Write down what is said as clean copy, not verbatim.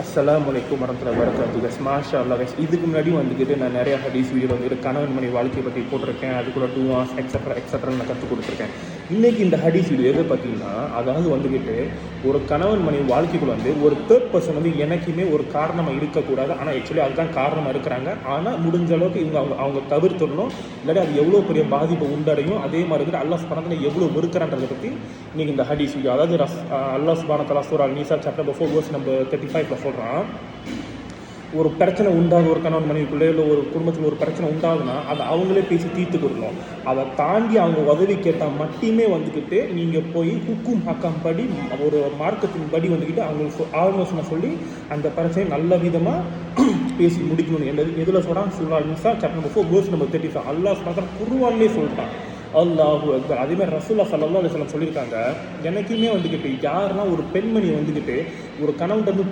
அஸ்ஸலாமு அலைக்கும் வரஹ்மத்துல்லாஹி வபரகாத்துஹு கைஸ். மாஷா அல்லாஹ் கைஸ். இதுக்கு முன்னாடி வந்துக்கிட்டு நான் நிறையா ஹதீஸ் வீடியோ வந்துட்டு கணவன் மனைவி வாழ்க்கையை பற்றி போட்டிருக்கேன். அது கூட டூவாஸ் எக்ஸட்ரா நான் கற்றுக் கொடுத்துருக்கேன். இன்றைக்கி இந்த ஹதீஸ் வீடியோ எது பார்த்தீங்கன்னா, அதாவது வந்துக்கிட்டு ஒரு கணவன் மனைவி வாழ்க்கைக்குள்ள வந்து ஒரு தேர்ட் பர்சன் வந்து எனக்குமே ஒரு காரணமாக இருக்கக்கூடாது. ஆனால் ஆக்சுவலி அதுதான் காரணமாக இருக்கிறாங்க. ஆனால் முடிஞ்ச அளவுக்கு இவங்க அவங்க தவிர்த்துடணும். இல்லாட்டி அது எவ்வளோ பெரிய பாதிப்பை உண்டடையும். அதே மாதிரி வந்துட்டு அல்லாஹ் சுப்ஹானஹு வ தஆலா எவ்வளோ வெறுக்கிறான்றதை பற்றி இன்றைக்கி இந்த ஹதீஸ் வீடியோ, அதாவது அல்லாஹ் சுப்ஹானஹு வ தஆலா சூரா அன்-நிசா சாப்டர் நம்பர் 4 வெர்ஸ் நம்பர் 35 சொல்கிறான், ஒரு பிரச்சனை உண்டாகுது, ஒரு கணவன் மனைவிக்குள்ளே இல்லை ஒரு குடும்பத்தில் ஒரு பிரச்சனை உண்டாகுதுன்னா அதை அவங்களே பேசி தீர்த்து கொடுக்கணும். அதை தாண்டி அவங்க உதவி கேட்டால் மட்டுமே வந்துக்கிட்டு நீங்கள் போய் ஹுக்கும் ஹக்காம் படி ஒரு மார்க்கத்தின் படி வந்துக்கிட்டு அவங்களுக்கு ஆலோசனை சொல்லி அந்த பிரச்சனையை நல்ல விதமாக பேசி முடிக்கணும். எதில் சொல்கிறான்? சூரா அன்-நிசா சாப்டர் நம்பர் 4 வெர்ஸ் நம்பர் 35. அல்லாஹ் சுப்ஹானஹு குர்ஆன்லே சொல்லிட்டான். அல்லாஹு அக்பர். அதேமாதிரி ரசூலுல்லாஹி ஸல்லல்லாஹு அலைஹி வஸல்லம் சொல்லியிருக்காங்க, எனக்குமே வந்துக்கிட்டு யாருன்னா ஒரு பெண்மணி வந்துக்கிட்டு ஒரு கணவன் வந்து